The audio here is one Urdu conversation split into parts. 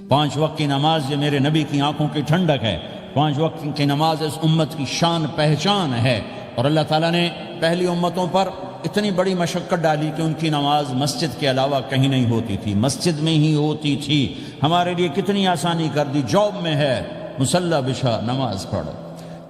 پانچ وقت کی نماز یہ میرے نبی کی آنکھوں کی ٹھنڈک ہے، پانچ وقت کی نماز اس امت کی شان پہچان ہے۔ اور اللہ تعالیٰ نے پہلی امتوں پر اتنی بڑی مشقت ڈالی کہ ان کی نماز مسجد کے علاوہ کہیں نہیں ہوتی تھی، مسجد میں ہی ہوتی تھی۔ ہمارے لیے کتنی آسانی کر دی، جاب میں ہے مصلی بچھا نماز پڑھو،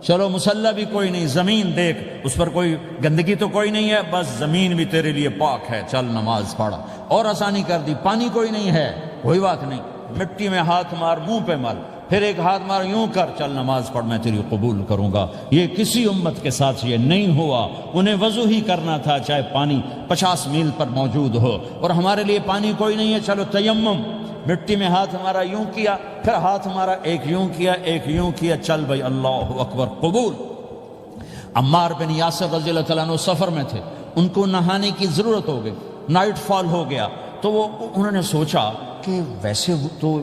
چلو مصلی بھی کوئی نہیں، زمین دیکھ اس پر کوئی گندگی تو کوئی نہیں ہے، بس زمین بھی تیرے لیے پاک ہے، چل نماز پڑھا۔ اور آسانی کر دی، پانی کوئی نہیں ہے، کوئی بات نہیں، مٹی میں ہاتھ مار، منہ پہ مل، پھر ایک ہاتھ مار، یوں کر، چل نماز پڑھ، میں تیری قبول کروں گا۔ یہ کسی امت کے ساتھ یہ نہیں ہوا، انہیں وضو ہی کرنا تھا چاہے پانی 50 میل پر موجود ہو۔ اور ہمارے لیے پانی کوئی نہیں ہے، چلو تیمم، مٹی میں ہاتھ ہمارا یوں کیا، پھر ہاتھ ہمارا ایک یوں کیا، ایک یوں کیا، چل بھائی اللہ اکبر قبول۔ عمار بن یاسر رضی اللہ تعالیٰ عنہ سفر میں تھے، ان کو نہانے کی ضرورت ہو گئی، نائٹ فال ہو گیا، تو انہوں نے سوچا کہ ویسے تو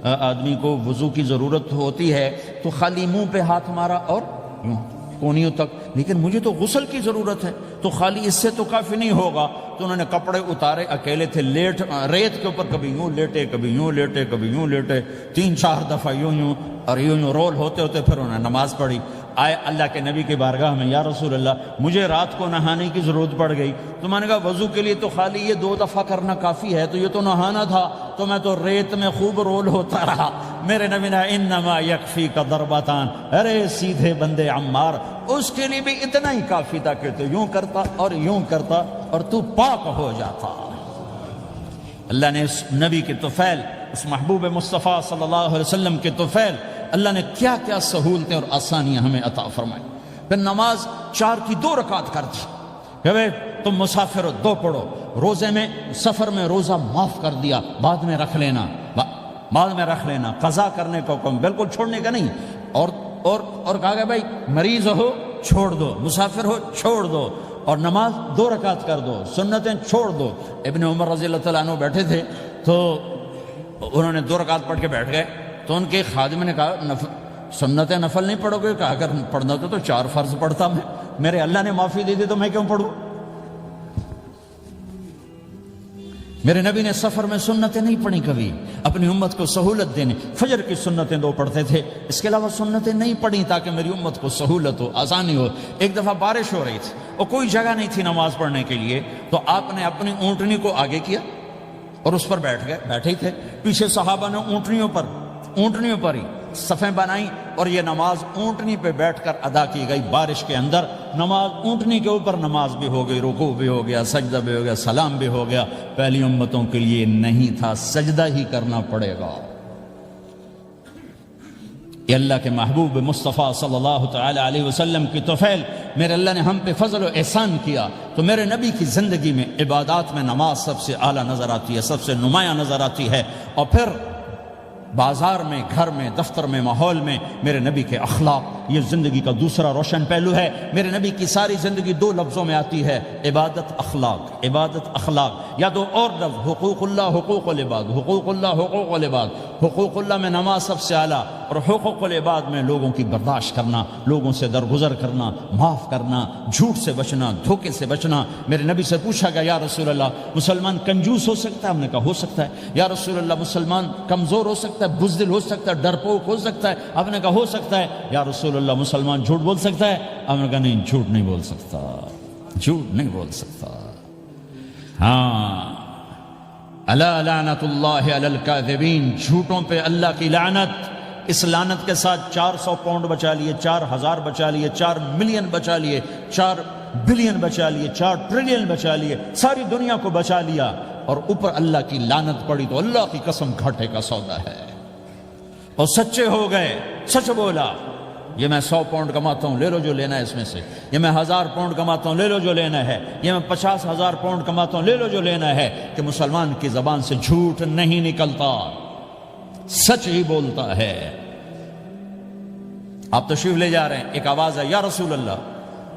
آدمی کو وضو کی ضرورت ہوتی ہے تو خالی منہ پہ ہاتھ مارا اور یوں کونیوں تک، لیکن مجھے تو غسل کی ضرورت ہے، تو خالی اس سے تو کافی نہیں ہوگا۔ تو انہوں نے کپڑے اتارے، اکیلے تھے، ریت کے اوپر کبھی یوں لیٹے، کبھی یوں لیٹے، کبھی یوں لیٹے، 3-4 دفعہ یوں یوں اور یوں رول ہوتے ہوتے پھر انہوں نے نماز پڑھی۔ آئے اللہ کے نبی کی بارگاہ میں، یا رسول اللہ مجھے رات کو نہانے کی ضرورت پڑ گئی، تو میں نے کہا وضو کے لیے تو خالی یہ 2 دفعہ کرنا کافی ہے، تو یہ تو نہانا تھا، تو میں تو ریت میں خوب رول ہوتا رہا۔ میرے نبی نے انما یکفیک ضربتان، ارے سیدھے بندے عمار، اس کے لیے بھی اتنا ہی کافی تھا کہ تو یوں کرتا اور یوں کرتا اور تو پاک ہو جاتا۔ اللہ نے اس نبی کے طفیل، اس محبوب مصطفیٰ صلی اللہ علیہ وسلم کے طفیل، اللہ نے کیا کیا سہولتیں اور آسانیاں ہمیں عطا فرمائی۔ پھر نماز 4 کی 2 رکعت کر دی کہ بھئی تم مسافر ہو 2 پڑھو، روزے میں سفر میں روزہ معاف کر دیا، بعد میں رکھ لینا، بعد میں رکھ لینا، قضا کرنے کا حکم، بالکل چھوڑنے کا نہیں۔ اور کہا کہ بھائی مریض ہو چھوڑ دو، مسافر ہو چھوڑ دو، اور نماز 2 رکعت کر دو، سنتیں چھوڑ دو۔ ابن عمر رضی اللہ تعالیٰ عنہ بیٹھے تھے تو انہوں نے 2 رکعت پڑھ کے بیٹھ گئے، تو ان کے خادم نے کہا سنت نفل نہیں پڑھو گے؟ کہا اگر پڑھنا تو 4 فرض پڑھتا میں، میرے اللہ نے معافی دے دی تو میں کیوں پڑھوں؟ میرے نبی نے سفر میں سنتیں نہیں پڑھی کبھی، اپنی امت کو سہولت دینے، فجر کی سنتیں 2 پڑھتے تھے، اس کے علاوہ سنتیں نہیں پڑھی تاکہ میری امت کو سہولت ہو، آسانی ہو۔ ایک دفعہ بارش ہو رہی تھی اور کوئی جگہ نہیں تھی نماز پڑھنے کے لیے، تو آپ نے اپنی اونٹنی کو آگے کیا اور اس پر بیٹھ گئے، بیٹھے ہی تھے، پیچھے صحابہ نے اونٹنیوں پر ہی صفیں بنائی، اور یہ نماز اونٹنی پہ بیٹھ کر ادا کی گئی بارش کے اندر۔ نماز اونٹنی کے اوپر نماز بھی ہو گئی، رکوع بھی ہو گیا، سجدہ بھی ہو گیا، سلام بھی ہو گیا۔ پہلی امتوں کے لیے نہیں تھا، سجدہ ہی کرنا پڑے گا۔ یہ اللہ کے محبوب مصطفیٰ صلی اللہ تعالی علیہ وسلم کی طفیل، میرے اللہ نے ہم پہ فضل و احسان کیا، تو میرے نبی کی زندگی میں عبادات میں نماز سب سے اعلیٰ نظر آتی ہے، سب سے نمایاں نظر آتی ہے۔ اور پھر بازار میں، گھر میں، دفتر میں، ماحول میں میرے نبی کے اخلاق، یہ زندگی کا دوسرا روشن پہلو ہے۔ میرے نبی کی ساری زندگی 2 لفظوں میں آتی ہے، عبادت اخلاق، عبادت اخلاق، یا 2 اور لفظ، حقوق اللہ حقوق العباد، حقوق اللہ حقوق العباد۔ حقوق اللہ میں نماز سب سے اعلیٰ، اور حقوق العباد میں لوگوں کی برداشت کرنا، لوگوں سے درگزر کرنا، معاف کرنا، جھوٹ سے بچنا، دھوکے سے بچنا۔ میرے نبی سے پوچھا گیا، یا رسول اللہ مسلمان کنجوس ہو سکتا ہے؟ ہم نے کہا ہو سکتا ہے۔ یا رسول اللہ مسلمان کمزور ہو سکتا ہے، بزدل ہو سکتا ہے، ڈرپوک ہو سکتا ہے؟ آپ نے کہا ہو سکتا ہے۔ یا رسول اللہ مسلمان جھوٹ بول سکتا ہے؟ آپ نے کہا نہیں، جھوٹ نہیں بول سکتا، جھوٹ نہیں بول سکتا۔ ہاں، الا لعنت اللہ علی الکاذبین، جھوٹوں پہ اللہ کی لعنت۔ اس لعنت کے ساتھ 400 پاؤنڈ بچا لیے، 4000 بچا لیے، 4 ملین بچا لیے، 4 بلین بچا لیے، 4 ٹریلین بچا لیے، ساری دنیا کو بچا لیا، اور اوپر اللہ کی لعنت پڑی تو اللہ کی قسم گھاٹے کا سودا ہے۔ اور سچے ہو گئے، سچ بولا، یہ میں 100 پاؤنڈ کماتا ہوں، لے لو جو لینا ہے اس میں سے، یہ میں 1000 پاؤنڈ کماتا ہوں، لے لو جو لینا ہے، یہ میں 50,000 پاؤنڈ کماتا ہوں، لے لو جو لینا ہے، کہ مسلمان کی زبان سے جھوٹ نہیں نکلتا، سچ ہی بولتا ہے۔ آپ تشریف لے جا رہے ہیں، ایک آواز ہے یا رسول اللہ،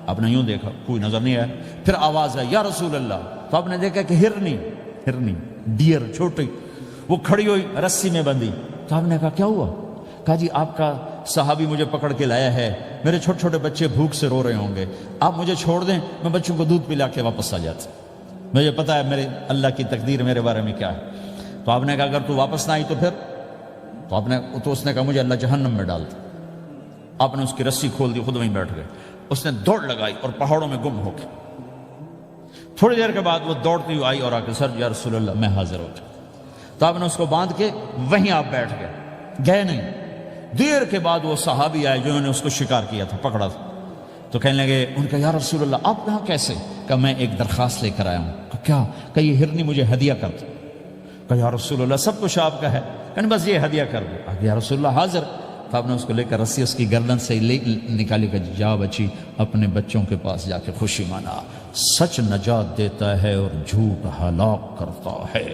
آپ نے یوں دیکھا کوئی نظر نہیں آیا، پھر آواز ہے یا رسول اللہ، تو آپ نے دیکھا کہ ہرنی ڈیئر چھوٹی، وہ کھڑی ہوئی رسی میں بندھی. تو آپ نے کہا کیا ہوا؟ کہا جی آپ کا صحابی مجھے پکڑ کے لایا ہے, میرے چھوٹے چھوٹے بچے بھوک سے رو رہے ہوں گے, آپ مجھے چھوڑ دیں, میں بچوں کو دودھ پلا کے واپس آ جاتا, مجھے پتا ہے میرے اللہ کی تقدیر میرے بارے میں کیا ہے. تو آپ نے کہا اگر تو واپس نہ آئی تو پھر؟ تو اس نے کہا مجھے اللہ جہنم میں ڈال دے. آپ نے اس کی رسی کھول دی, خود وہیں بیٹھ گئے. اس نے دوڑ لگائی اور پہاڑوں میں گم ہو گئے. تھوڑی دیر کے بعد وہ دوڑتی ہوئی آئی اور آ کے سر یا رسول اللہ میں حاضر ہو جاؤں. تو آپ نے اس کو باندھ کے وہیں آپ بیٹھ گئے نہیں. دیر کے بعد وہ صحابی آئے جنہوں نے اس کو شکار کیا تھا, پکڑا تھا. تو کہنے لگے, ان کا یا رسول اللہ آپ یہاں کیسے؟ کہ میں ایک درخواست لے کر آیا ہوں. کہ کیا؟ کہ یہ ہرنی مجھے ہدیہ کر دو. کہ یا رسول اللہ سب کچھ آپ کا ہے, کہ بس یہ ہدیہ کر دو. یا رسول اللہ حاضر. تو آپ نے اس کو لے کر رسی اس کی گردن سے نکالی کہ جا بچی اپنے بچوں کے پاس جا کے خوشی منا. سچ نجات دیتا ہے اور جھوٹ ہلاک کرتا ہے.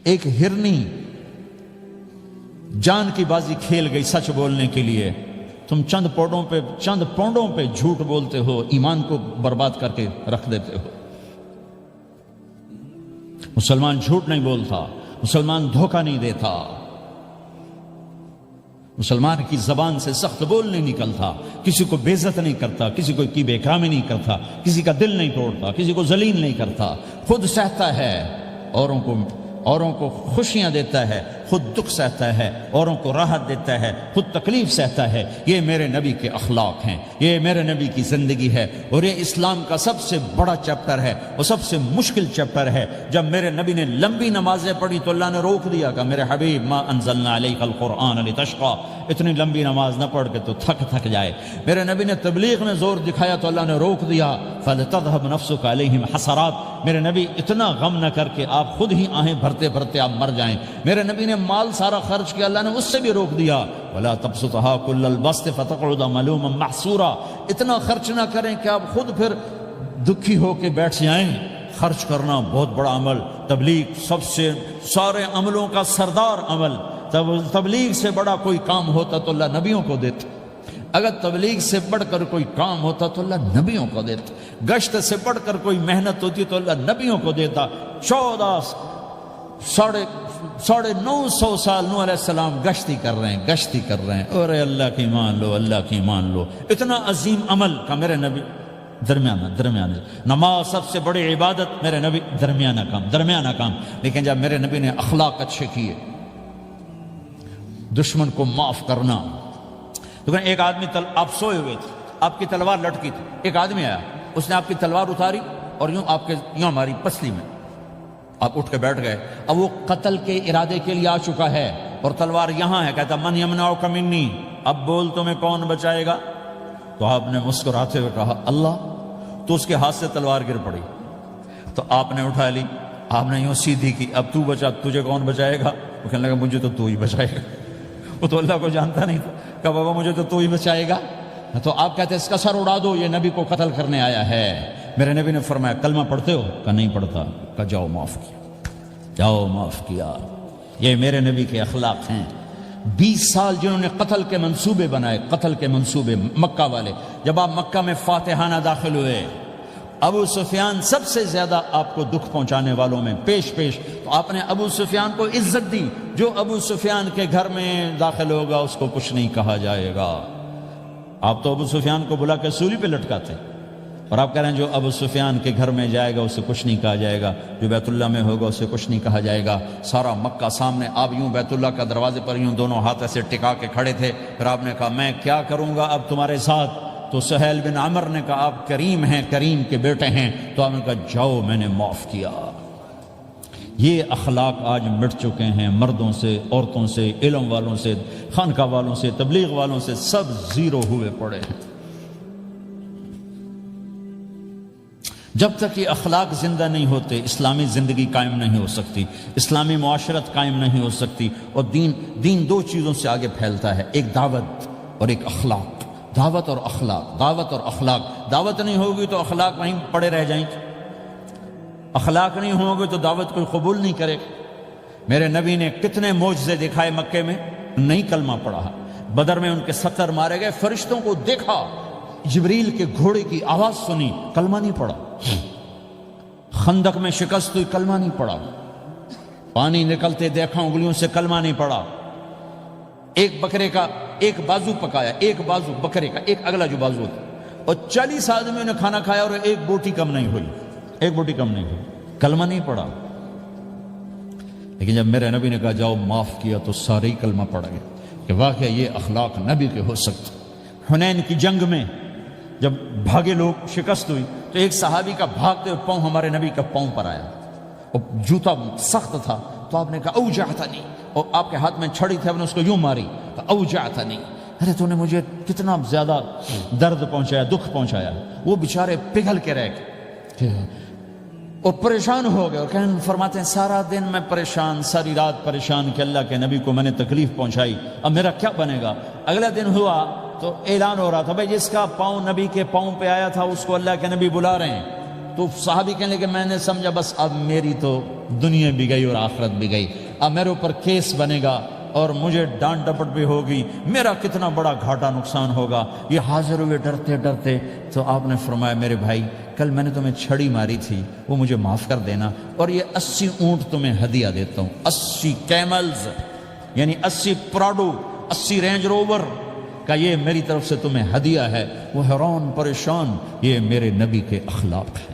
ایک ہرنی جان کی بازی کھیل گئی سچ بولنے کے لیے. تم چند پونڈوں پہ جھوٹ بولتے ہو, ایمان کو برباد کر کے رکھ دیتے ہو. مسلمان جھوٹ نہیں بولتا, مسلمان دھوکہ نہیں دیتا, مسلمان کی زبان سے سخت بول نہیں نکلتا, کسی کو بے عزت نہیں کرتا, کسی کو کی بے اکرامی نہیں کرتا, کسی کا دل نہیں توڑتا, کسی کو ذلیل نہیں کرتا, خود سہتا ہے, اوروں کو خوشیاں دیتا ہے, خود دکھ سہتا ہے, اوروں کو راحت دیتا ہے, خود تکلیف سہتا ہے. یہ میرے نبی کے اخلاق ہیں, یہ میرے نبی کی زندگی ہے, اور یہ اسلام کا سب سے بڑا چیپٹر ہے اور سب سے مشکل چیپٹر ہے. جب میرے نبی نے لمبی نمازیں پڑھی تو اللہ نے روک دیا کہ میرے حبیب ما انزلنا علیک القرآن لتشقى, اتنی لمبی نماز نہ پڑھ کے تو تھک جائے. میرے نبی نے تبلیغ میں زور دکھایا تو اللہ نے روک دیا, فلتذهب نفسك علیہم حسرات. میرے نبی اتنا غم نہ کر کے آپ خود ہی آہیں بھرتے آپ مر جائیں. میرے نبی نے مال سارا خرچ کیا, اللہ نے اس سے بھی روک دیا. ولا تبسطها كل البسط فتقعد ملوما محسورا. اتنا خرچ نہ کریں کہ آپ خود پھر دکھی ہو کے بیٹھ جائیں. خرچ کرنا بہت بڑا عمل, تبلیغ سب سے سارے عملوں کا سردار عمل. تبلیغ سے بڑا کوئی کام ہوتا تو اللہ نبیوں کو دیتا. اگر تبلیغ سے بڑھ کر کوئی کام ہوتا تو اللہ نبیوں کو دیتا. گشت سے بڑھ کر کوئی محنت ہوتی تو اللہ نبیوں کو دیتا. 950 سال نوح علیہ السلام گشتی کر رہے ہیں. اور اللہ کی مان لو. اتنا عظیم عمل کا میرے نبی درمیانہ. نماز سب سے بڑی عبادت, میرے نبی درمیانہ کام. لیکن جب میرے نبی نے اخلاق اچھے کیے, دشمن کو معاف کرنا. تو ایک آدمی آپ سوئے ہوئے تھے, آپ کی تلوار لٹکی تھی, ایک آدمی آیا, اس نے آپ کی تلوار اتاری اور یوں ہماری پسلی میں. آپ اٹھ کے بیٹھ گئے. اب وہ قتل کے ارادے کے لیے آ چکا ہے اور تلوار یہاں ہے. کہتا من یمنعک منی, اب بول تمہیں کون بچائے گا؟ تو آپ نے مسکراتے ہوئے کہا اللہ. تو اس کے ہاتھ سے تلوار گر پڑی. تو آپ نے اٹھا لی, آپ نے یوں سیدھی کی, اب تو بچا, تجھے کون بچائے گا؟ وہ کہنے لگا مجھے تو ہی بچائے گا. وہ تو اللہ کو جانتا نہیں تھا. کہا بابا مجھے تو ہی بچائے گا. تو آپ کہتے ہیں اس کا سر اڑا دو, یہ نبی کو قتل کرنے آیا ہے. میرے نبی نے فرمایا کلمہ پڑھتے ہو؟ کہا نہیں پڑھتا. کہا جاؤ معاف کیا. یہ میرے نبی کے اخلاق ہیں. 20 سال جنہوں نے قتل کے منصوبے بنائے, مکہ والے. جب آپ مکہ میں فاتحانہ داخل ہوئے, ابو سفیان سب سے زیادہ آپ کو دکھ پہنچانے والوں میں پیش. تو آپ نے ابو سفیان کو عزت دی. جو ابو سفیان کے گھر میں داخل ہوگا اس کو کچھ نہیں کہا جائے گا. آپ تو ابو سفیان کو بلا کے سولی پہ لٹکاتے, اور آپ کہہ رہے ہیں جو ابو سفیان کے گھر میں جائے گا اسے کچھ نہیں کہا جائے گا, جو بیت اللہ میں ہوگا اسے کچھ نہیں کہا جائے گا. سارا مکہ سامنے, آپ یوں بیت اللہ کا دروازے پر یوں دونوں ہاتھ ایسے ٹکا کے کھڑے تھے. پھر آپ نے کہا میں کیا کروں گا اب تمہارے ساتھ؟ تو سہیل بن عمر نے کہا آپ کریم ہیں, کریم کے بیٹے ہیں. تو آپ نے کہا جاؤ میں نے معاف کیا. یہ اخلاق آج مٹ چکے ہیں. مردوں سے, عورتوں سے, علم والوں سے, خانقاہ والوں سے, تبلیغ والوں سے, سب زیرو ہوئے پڑے ہیں. جب تک یہ اخلاق زندہ نہیں ہوتے اسلامی زندگی قائم نہیں ہو سکتی, اسلامی معاشرت قائم نہیں ہو سکتی. اور دین 2 چیزوں سے آگے پھیلتا ہے, ایک دعوت اور ایک اخلاق. دعوت اور اخلاق. دعوت نہیں ہوگی تو اخلاق وہیں پڑے رہ جائیں گے. اخلاق نہیں ہوں گے تو دعوت کوئی قبول نہیں کرے. میرے نبی نے کتنے معجزے دکھائے مکے میں, نہیں کلمہ پڑھا. بدر میں ان کے 70 مارے گئے, فرشتوں کو دیکھا, جبریل کے گھوڑے کی آواز سنی, کلمہ نہیں پڑھا. خندق میں شکست ہوئی, کلمہ نہیں پڑھا. پانی نکلتے دیکھا، انگلیوں سے کلمہ نہیں پڑا. ایک بکرے کا ایک بازو پکایا، ایک بازو بکرے کا، ایک اگلا جو بازو تھا، اور 40 آدمیوں نے کھانا کھایا اور ایک بوٹی کم نہیں ہوئی، ایک بوٹی کم نہیں ہوئی، کلمہ نہیں پڑا. لیکن جب میرے نبی نے کہا جاؤ معاف کیا تو سارے ہی کلمہ پڑ گئے کہ واقعہ یہ اخلاق نبی کے ہو سکتے. حنین کی جنگ میں جب بھاگے لوگ، شکست ہوئی، تو ایک صحابی کا بھاگتے ہوئے پاؤں ہمارے نبی کا پاؤں پر آیا، اور جوتا سخت تھا، تو آپ نے کہا اوجعتنی، اور آپ کے ہاتھ میں چھڑی تھی، آپ نے اس کو یوں ماری، کہا اوجعتنی، ارے تو نے مجھے کتنا زیادہ درد پہنچایا، دکھ پہنچایا. وہ بیچارے پگھل کے رہ گئے اور پریشان ہو گئے، اور فرماتے ہیں سارا دن میں پریشان، ساری رات پریشان کہ اللہ کے نبی کو میں نے تکلیف پہنچائی، اب میرا کیا بنے گا. اگلا دن ہوا تو اعلان ہو رہا تھا بھائی جس کا پاؤں نبی کے پاؤں پہ آیا تھا اس کو اللہ کے نبی بلا رہے ہیں. تو صحابی کہنے لگے میں نے سمجھا بس اب میری تو دنیا بھی گئی اور آخرت بھی گئی، اب میرے اوپر کیس بنے گا اور مجھے ڈانٹ ڈپٹ بھی ہوگی، میرا کتنا بڑا گھاٹا نقصان ہوگا. یہ حاضر ہوئے ڈرتے ڈرتے. تو آپ نے فرمایا میرے بھائی کل میں نے تمہیں چھڑی ماری تھی، وہ مجھے معاف کر دینا، اور یہ 80 اونٹ تمہیں ہدیہ دیتا ہوں، 80 کیملز یعنی 80 پراڈو، 80 رینج روور کا یہ میری طرف سے تمہیں ہدیہ ہے. وہ حیران پریشان، یہ میرے نبی کے اخلاق ہیں،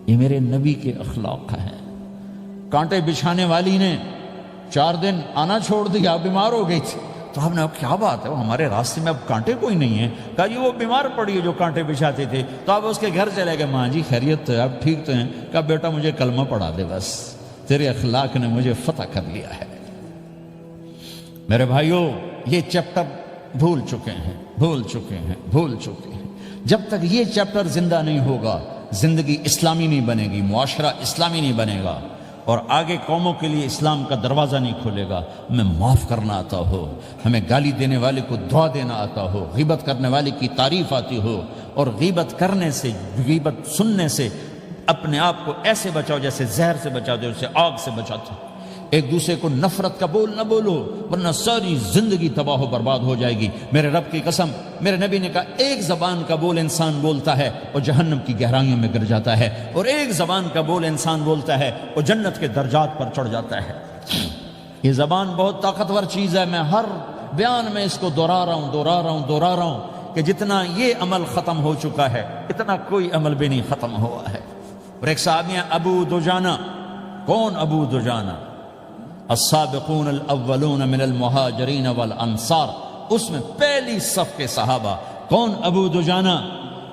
یہ میرے نبی کے اخلاق ہیں. کانٹے بچھانے والی نے 4 دن آنا چھوڑ دیا، بیمار ہو گئی تھی. تو آپ نے اب کیا بات ہے، وہ ہمارے راستے میں اب کانٹے کوئی نہیں ہیں. کہا یہ وہ بیمار پڑی ہے جو کانٹے بچھاتے تھے. تو آپ اس کے گھر چلے گئے، ماں جی خیریت تو ہے، آپ ٹھیک تو ہیں؟ کہا بیٹا مجھے کلمہ پڑھا دے، بس تیرے اخلاق نے مجھے فتح کر لیا ہے. میرے بھائیوں یہ چیپٹر بھول چکے ہیں، بھول چکے ہیں، بھول چکے ہیں. جب تک یہ چیپٹر زندہ نہیں ہوگا زندگی اسلامی نہیں بنے گی، معاشرہ اسلامی نہیں بنے گا، اور آگے قوموں کے لیے اسلام کا دروازہ نہیں کھلے گا. ہمیں معاف کرنا آتا ہو، ہمیں گالی دینے والے کو دعا دینا آتا ہو، غیبت کرنے والے کی تعریف آتی ہو، اور غیبت کرنے سے، غیبت سننے سے اپنے آپ کو ایسے بچاؤ جیسے زہر سے بچاتے ہو، اسے آگ سے بچاتے ہو. ایک دوسرے کو نفرت کا بول نہ بولو ورنہ ساری زندگی تباہ و برباد ہو جائے گی. میرے رب کی قسم، میرے نبی نے کہا ایک زبان کا بول انسان بولتا ہے اور جہنم کی گہرائیوں میں گر جاتا ہے، اور ایک زبان کا بول انسان بولتا ہے اور جنت کے درجات پر چڑھ جاتا ہے. یہ زبان بہت طاقتور چیز ہے. میں ہر بیان میں اس کو دہرا رہا ہوں کہ جتنا یہ عمل ختم ہو چکا ہے اتنا کوئی عمل بھی نہیں ختم ہوا ہے. اور ایک صحابی ہیں ابو دجانہ. کون ابو دجانہ؟ السابقون الاولون من المہاجرین والانصار، اس میں پہلی صف کے صحابہ. کون ابو دجانہ؟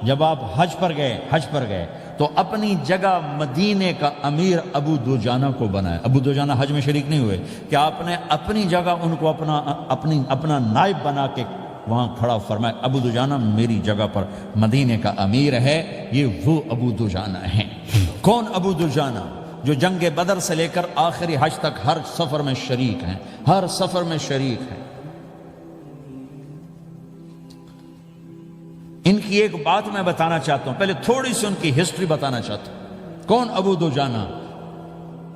جب آپ حج پر گئے تو اپنی جگہ مدینے کا امیر ابو دجانہ کو بنایا. ابو دجانہ حج میں شریک نہیں ہوئے کہ آپ نے اپنی جگہ ان کو اپنا نائب بنا کے وہاں کھڑا فرمایا ابو دجانہ میری جگہ پر مدینے کا امیر ہے. یہ وہ ابو دجانہ ہیں. کون ابو دجانہ؟ جو جنگ بدر سے لے کر آخری حج تک ہر سفر میں شریک ہیں، ہر سفر میں شریک ہیں. ان کی ایک بات میں بتانا چاہتا ہوں، پہلے تھوڑی سی ان کی ہسٹری بتانا چاہتا ہوں. کون ابو دجانہ؟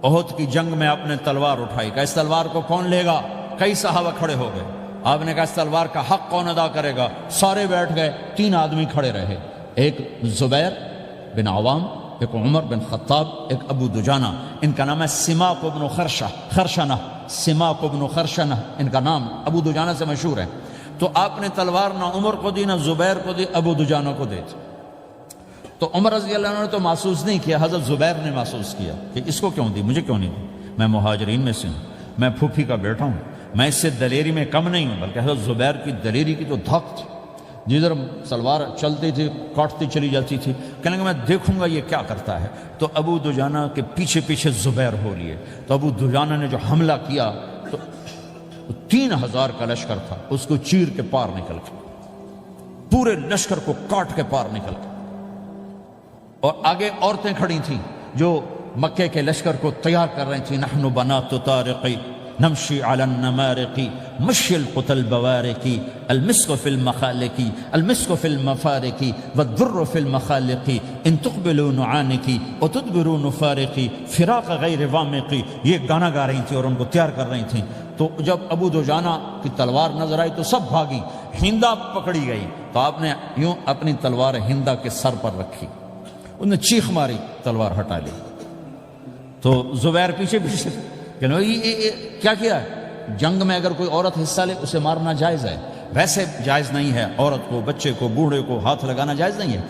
احد کی جنگ میں آپ نے تلوار اٹھائی، کہ اس تلوار کو کون لے گا؟ کئی صحابہ کھڑے ہو گئے. آپ نے کہا اس تلوار کا حق کون ادا کرے گا؟ سارے بیٹھ گئے. 3 آدمی کھڑے رہے، ایک زبیر بن عوام، ایک عمر بن خطاب، ایک ابو دجانہ. ان کا نام ہے سماق بن خرشنہ. سماق بن خرشنہ ان کا نام ابو دجانہ سے مشہور ہے. تو آپ نے تلوار نہ عمر کو دی، نہ زبیر کو دی، ابو دجانہ کو دی. تو عمر رضی اللہ عنہ نے تو محسوس نہیں کیا، حضرت زبیر نے محسوس کیا کہ اس کو کیوں دی، مجھے کیوں نہیں دی؟ میں مہاجرین میں سے ہوں، میں پھوپھی کا بیٹا ہوں، میں اس سے دلیری میں کم نہیں ہوں. بلکہ حضرت زبیر کی دلیری کی تو دھک تھی، جدھر سلوار چلتی تھی کاٹتی چلی جاتی تھی. کہنے کہ میں دیکھوں گا یہ کیا کرتا ہے. تو ابو دجانہ کے پیچھے پیچھے زبیر ہو لیے. تو ابو دجانہ نے جو حملہ کیا تو 3000 کا لشکر تھا، اس کو چیر کے پار نکل کے، پورے لشکر کو کاٹ کے پار نکل کے. اور آگے عورتیں کھڑی تھیں جو مکے کے لشکر کو تیار کر رہی تھیں. نحن بنات طارقی نمشی علی النمارقی مشی القتل بوارقی المسک فی المخالقی المسک فی المفارقی والدر فی المخالقی ان تقبلوا نعانقی وتدبروا نفارقی فراق غیر وامقی. یہ گانا گا رہی تھیں اور ان کو تیار کر رہی تھیں. تو جب ابو دجانہ کی تلوار نظر آئی تو سب بھاگی. ہندا پکڑی گئی تو آپ نے یوں اپنی تلوار ہندا کے سر پر رکھی، انہوں نے چیخ ماری، تلوار ہٹا لی. تو زبیر پیچھے پیچھے کہ کیا کیا ہے؟ جنگ میں اگر کوئی عورت حصہ لے اسے مارنا جائز ہے، ویسے جائز نہیں ہے، عورت کو، بچے کو، بوڑھے کو ہاتھ لگانا جائز نہیں ہے۔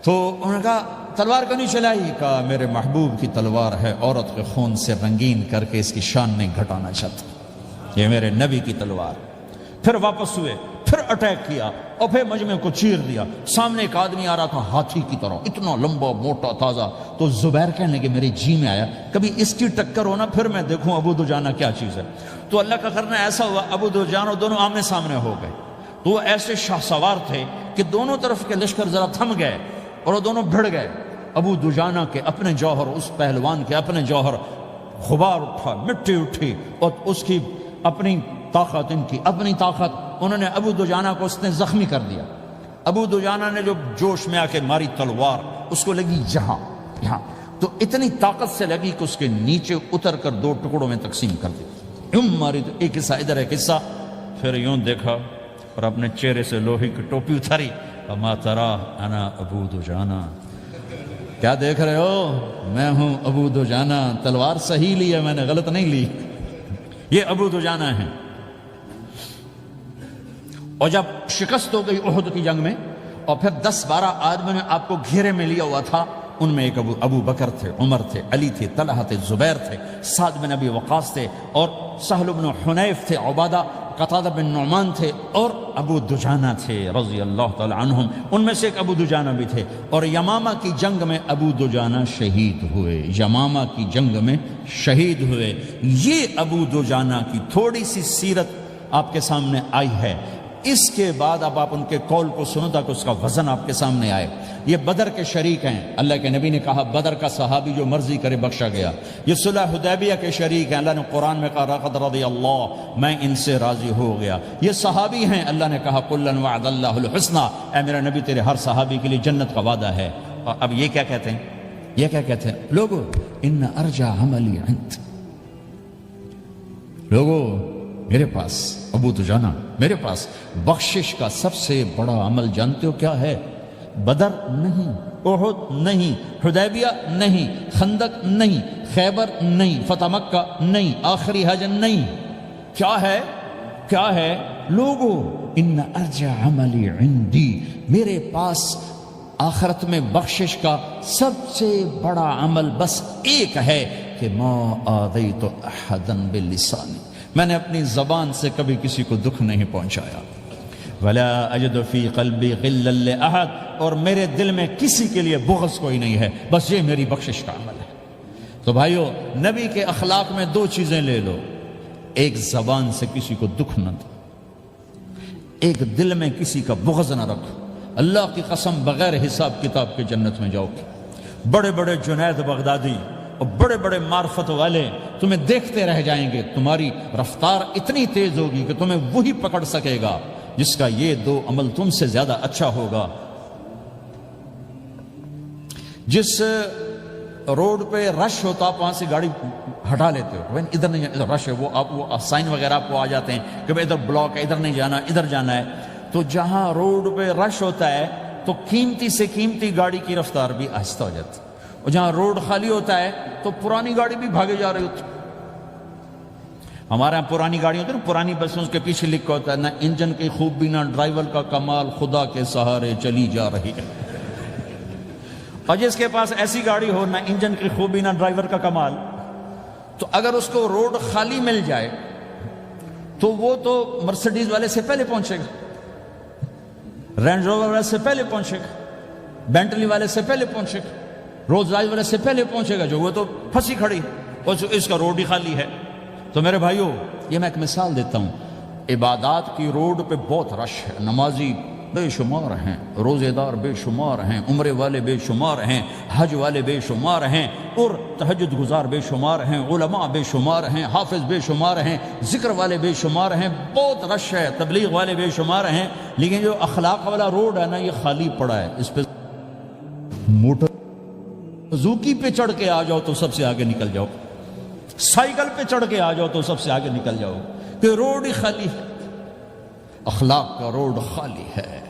تو انہوں نے کہا تلوار کیوں نہیں چلائی؟ کہا میرے محبوب کی تلوار ہے، عورت کے خون سے رنگین کر کے اس کی شان نہیں گھٹانا چاہتا، یہ میرے نبی کی تلوار۔ پھر واپس ہوئے، پھر اٹیک کیا اور پھر مجمع کو چیر دیا۔ سامنے ایک آدمی آ رہا تھا ہاتھی کی طرح، اتنا لمبا موٹا تازہ۔ تو زبیر کہنے لگے میرے جی میں آیا کبھی اس کی ٹکر ہونا، پھر میں دیکھوں ابو دجانہ کیا چیز ہے۔ تو اللہ کا کرنا ایسا ہوا، ابو دجانہ دونوں آمنے سامنے ہو گئے۔ تو وہ ایسے شاہ سوار تھے کہ دونوں طرف کے لشکر ذرا تھم گئے اور وہ دونوں بھڑ گئے۔ ابو دجانہ کے اپنے جوہر، اس پہلوان کے اپنے جوہر، غبار اٹھا، مٹی اٹھی، اور اس کی اپنی طاقت، ان کی اپنی طاقت، انہوں نے ابو دجانہ کو اس نے زخمی کر دیا۔ ابو دجانہ نے جو جوش میں آ کے ماری تلوار، اس کو لگی یہاں، تو اتنی طاقت سے لگی کہ اس کے نیچے اتر کر 2 ٹکڑوں میں تقسیم کر دی۔ ماری تو ایک حصہ ادھر، ایک حصہ، پھر یوں دیکھا اور اپنے چہرے سے لوہے کی ٹوپی اتاری، اما ترا انا ابو دجانہ، کیا دیکھ رہے ہو؟ میں ہوں ابو دجانہ، تلوار صحیح لی ہے میں نے، غلط نہیں لی۔ یہ ابو دجانہ ہیں۔ اور جب شکست ہو گئی احد کی جنگ میں، اور پھر 10-12 آدمیوں نے آپ کو گھیرے میں لیا ہوا تھا، ان میں ایک ابو بکر تھے، عمر تھے، علی تھے، طلحہ تھے، زبیر تھے، سعد بن ابی وقاص تھے، اور سہل بن حنیف تھے، عبادہ قتادہ بن نعمان تھے، اور ابو دجانہ تھے رضی اللہ تعالی عنہم۔ ان میں سے ایک ابو دجانہ بھی تھے، اور یمامہ کی جنگ میں ابو دجانہ شہید ہوئے، یمامہ کی جنگ میں شہید ہوئے۔ یہ ابو دجانہ کی تھوڑی سی سیرت آپ کے سامنے آئی ہے۔ اس کے بعد اب آپ ان کے قول کو سنو تاکہ اس کا وزن آپ کے سامنے آئے۔ یہ بدر کے شریک ہیں، اللہ کے نبی نے کہا بدر کا صحابی جو مرضی کرے بخشا گیا۔ یہ صلح حدیبیہ کے شریک ہیں، اللہ نے قرآن میں کہا لقد رضی اللہ، میں ان سے راضی ہو گیا۔ یہ صحابی ہیں، اللہ نے کہا کلا وعد اللہ الحسنى، اے میرا نبی تیرے ہر صحابی کے لیے جنت کا وعدہ ہے۔ اور اب یہ کیا کہتے ہیں؟ یہ کیا کہتے ہیں لوگو؟ ان ارجع عملی عند، لوگو میرے پاس، ابو دجانہ میرے پاس بخشش کا سب سے بڑا عمل جانتے ہو کیا ہے؟ بدر نہیں، احد نہیں، حدیبیہ نہیں، خندق نہیں، خیبر نہیں، فتح مکہ نہیں، آخری حج نہیں۔ کیا ہے؟ کیا ہے لوگو؟ ان ارجع عملی عندی، میرے پاس آخرت میں بخشش کا سب سے بڑا عمل بس ایک ہے کہ ما آذیت احدا بلسانی، میں نے اپنی زبان سے کبھی کسی کو دکھ نہیں پہنچایا۔ ولا اجد فی قلبی غلا لاحد، اور میرے دل میں کسی کے لیے بغض کوئی نہیں ہے، بس یہ میری بخشش کا عمل ہے۔ تو بھائیو، نبی کے اخلاق میں 2 چیزیں لے لو، ایک زبان سے کسی کو دکھ نہ دو، ایک دل میں کسی کا بغض نہ رکھو۔ اللہ کی قسم بغیر حساب کتاب کے جنت میں جاؤ گے۔ بڑے بڑے جنید بغدادی اور بڑے بڑے معرفت والے تمہیں دیکھتے رہ جائیں گے، تمہاری رفتار اتنی تیز ہوگی کہ تمہیں وہی پکڑ سکے گا جس کا یہ 2 عمل تم سے زیادہ اچھا ہوگا۔ جس روڈ پہ رش ہوتا آپ وہاں سے گاڑی ہٹا لیتے ہو، ادھر نہیں جانا، ادھر رش ہے، وہ سائن وغیرہ آپ کو آ جاتے ہیں کہ بھائی ادھر بلاک ہے، ادھر نہیں جانا، ادھر جانا ہے۔ تو جہاں روڈ پہ رش ہوتا ہے تو قیمتی سے قیمتی گاڑی کی رفتار بھی آہستہ ہو جاتی ہے، اور جہاں روڈ خالی ہوتا ہے تو پرانی گاڑی بھی بھاگے جا رہی ہوتی۔ ہمارے یہاں پرانی گاڑی ہوتی ہے نا، پرانی بسوں کے پیچھے لکھا ہوتا ہے نہ انجن کی خوبی نہ ڈرائیور کا کمال، خدا کے سہارے چلی جا رہی ہے۔ اور جس کے پاس ایسی گاڑی ہو، نہ انجن کی خوبی نہ ڈرائیور کا کمال، تو اگر اس کو روڈ خالی مل جائے تو وہ تو مرسیڈیز والے سے پہلے پہنچے گا، رینج روور والے سے پہلے پہنچے گا، بینٹلی والے سے پہلے پہنچے گا، رولز رائس والے سے پہلے پہنچے گا، جو وہ تو پھنسی کھڑی اور اس کا روڈ ہی خالی ہے۔ تو میرے بھائیو، یہ میں ایک مثال دیتا ہوں، عبادات کی روڈ پہ بہت رش ہے، نمازی بے شمار ہیں، روزے دار بے شمار ہیں، عمرے والے بے شمار ہیں، حج والے بے شمار ہیں، اور تہجد گزار بے شمار ہیں، علماء بے شمار ہیں، حافظ بے شمار ہیں، ذکر والے بے شمار ہیں، بہت رش ہے، تبلیغ والے بے شمار ہیں، لیکن جو اخلاق والا روڈ ہے نا، یہ خالی پڑا ہے۔ اس پہ موٹر زوکی پہ چڑھ کے آ جاؤ تو سب سے آگے نکل جاؤ، سائیکل پہ چڑھ کے آ جاؤ تو سب سے آگے نکل جاؤ، کہ روڈ ہی خالی ہے، اخلاق کا روڈ خالی ہے۔